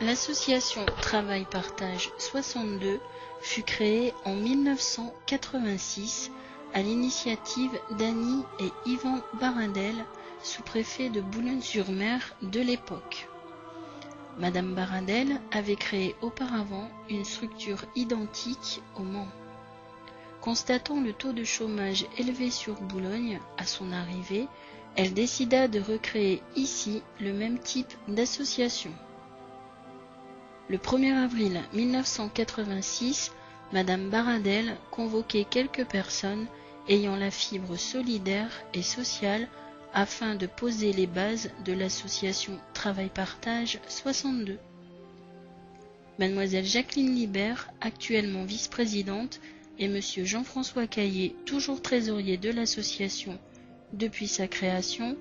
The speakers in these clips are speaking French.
L'association Travail Partage 62 fut créée en 1986 à l'initiative d'Annie et Yvan Baradel, sous-préfet de Boulogne-sur-Mer de l'époque. Madame Baradel avait créé auparavant une structure identique au Mans. Constatant le taux de chômage élevé sur Boulogne à son arrivée, elle décida de recréer ici le même type d'association. Le 1er avril 1986, Madame Baradel convoquait quelques personnes ayant la fibre solidaire et sociale afin de poser les bases de l'association Travail Partage 62. Mademoiselle Jacqueline Libert, actuellement vice-présidente, et Monsieur Jean-François Caillé, toujours trésorier de l'association depuis sa création,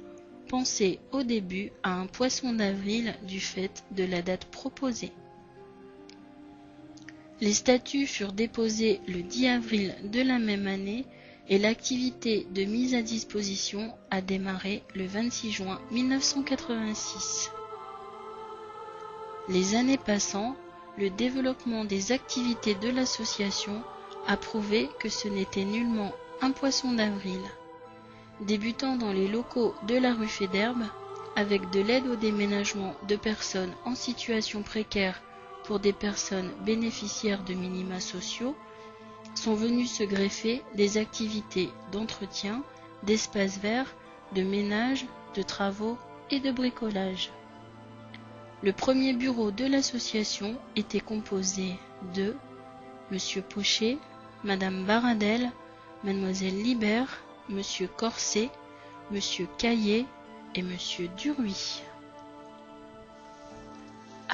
pensaient au début à un poisson d'avril du fait de la date proposée. Les statuts furent déposés le 10 avril de la même année et l'activité de mise à disposition a démarré le 26 juin 1986. Les années passant, le développement des activités de l'association a prouvé que ce n'était nullement un poisson d'avril. Débutant dans les locaux de la rue Féderbe, avec de l'aide au déménagement de personnes en situation précaire pour des personnes bénéficiaires de minima sociaux, sont venues se greffer des activités d'entretien, d'espaces verts, de ménage, de travaux et de bricolage. Le premier bureau de l'association était composé de Monsieur Pochet, Madame Baradel, Mademoiselle Libert, Monsieur Corset, Monsieur Caillé et Monsieur Duruy.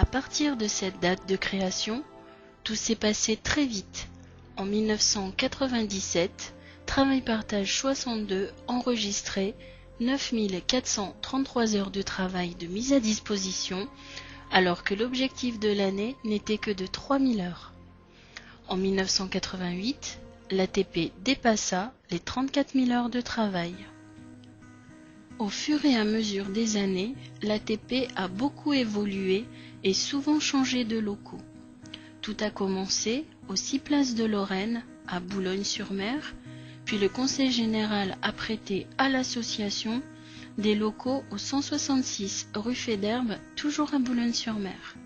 À partir de cette date de création, tout s'est passé très vite. En 1997, Travail Partage 62 enregistrait 9433 heures de travail de mise à disposition, alors que l'objectif de l'année n'était que de 3000 heures. En 1988, l'ATP dépassa les 34 000 heures de travail. Au fur et à mesure des années, l'ATP a beaucoup évolué et souvent changé de locaux. Tout a commencé aux 6 places de Lorraine, à Boulogne-sur-Mer, puis le Conseil général a prêté à l'association des locaux au 166 rue Féderbe, toujours à Boulogne-sur-Mer.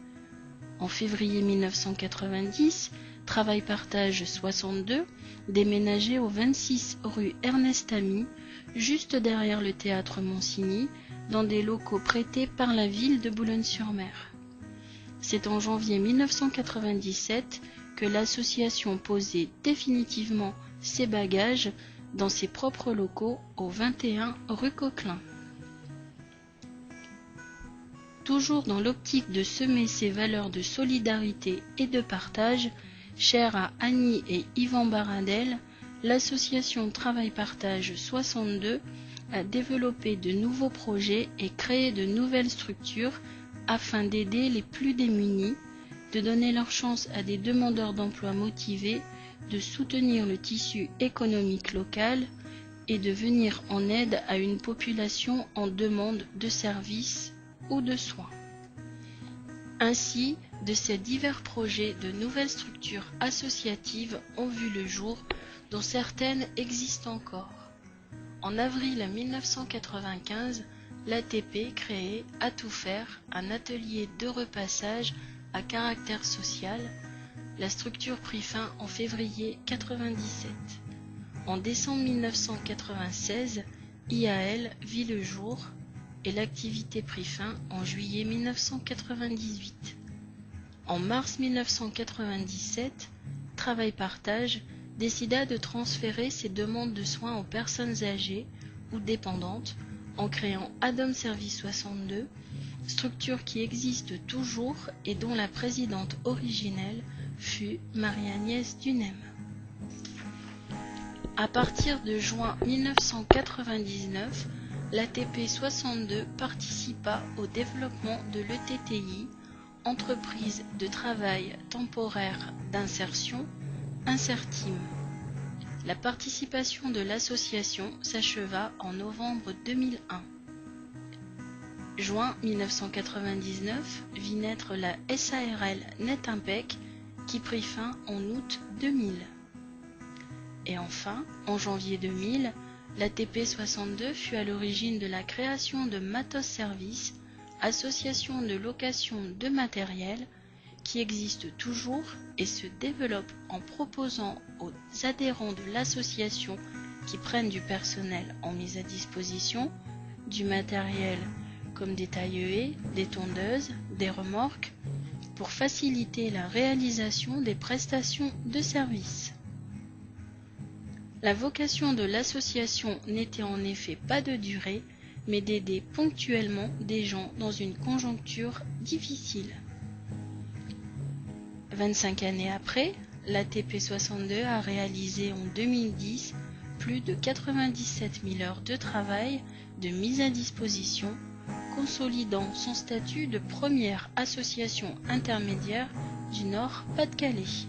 En février 1990, Travail Partage 62 déménageait au 26 rue Ernest Ami, juste derrière le théâtre Monsigny, dans des locaux prêtés par la ville de Boulogne-sur-Mer. C'est en janvier 1997 que l'association posait définitivement ses bagages dans ses propres locaux au 21 rue Coquelin. Toujours dans l'optique de semer ses valeurs de solidarité et de partage, chères à Annie et Yvan Baradel, l'association Travail Partage 62 a développé de nouveaux projets et créé de nouvelles structures afin d'aider les plus démunis, de donner leur chance à des demandeurs d'emploi motivés, de soutenir le tissu économique local et de venir en aide à une population en demande de services ou de soins. Ainsi, de ces divers projets, de nouvelles structures associatives ont vu le jour, dont certaines existent encore. En avril 1995, l'ATP créait à tout faire un atelier de repassage à caractère social. La structure prit fin en février 1997. En décembre 1996, IAL vit le jour et l'activité prit fin en juillet 1998. En mars 1997, Travail Partage décida de transférer ses demandes de soins aux personnes âgées ou dépendantes en créant Adom Service 62, structure qui existe toujours et dont la présidente originelle fut Marie-Agnès Dunem. À partir de juin 1999, l'ATP 62 participa au développement de l'ETTI, entreprise de travail temporaire d'insertion, Insertim. La participation de l'association s'acheva en novembre 2001. Juin 1999 vit naître la SARL NetImpec qui prit fin en août 2000. Et enfin, en janvier 2000, l'ATP 62 fut à l'origine de la création de Matos Service, association de location de matériel, qui existe toujours et se développe en proposant aux adhérents de l'association qui prennent du personnel en mise à disposition, du matériel comme des taille-haie, des tondeuses, des remorques, pour faciliter la réalisation des prestations de services. La vocation de l'association n'était en effet pas de durer, mais d'aider ponctuellement des gens dans une conjoncture difficile. 25 années après, l'ATP 62 a réalisé en 2010 plus de 97 000 heures de travail de mise à disposition, consolidant son statut de première association intermédiaire du Nord-Pas-de-Calais.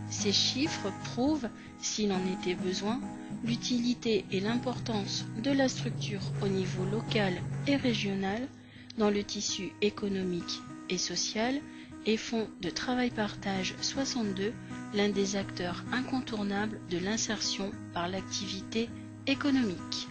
Ces chiffres prouvent, s'il en était besoin, l'utilité et l'importance de la structure au niveau local et régional dans le tissu économique et social et font de Travail Partage 62 l'un des acteurs incontournables de l'insertion par l'activité économique.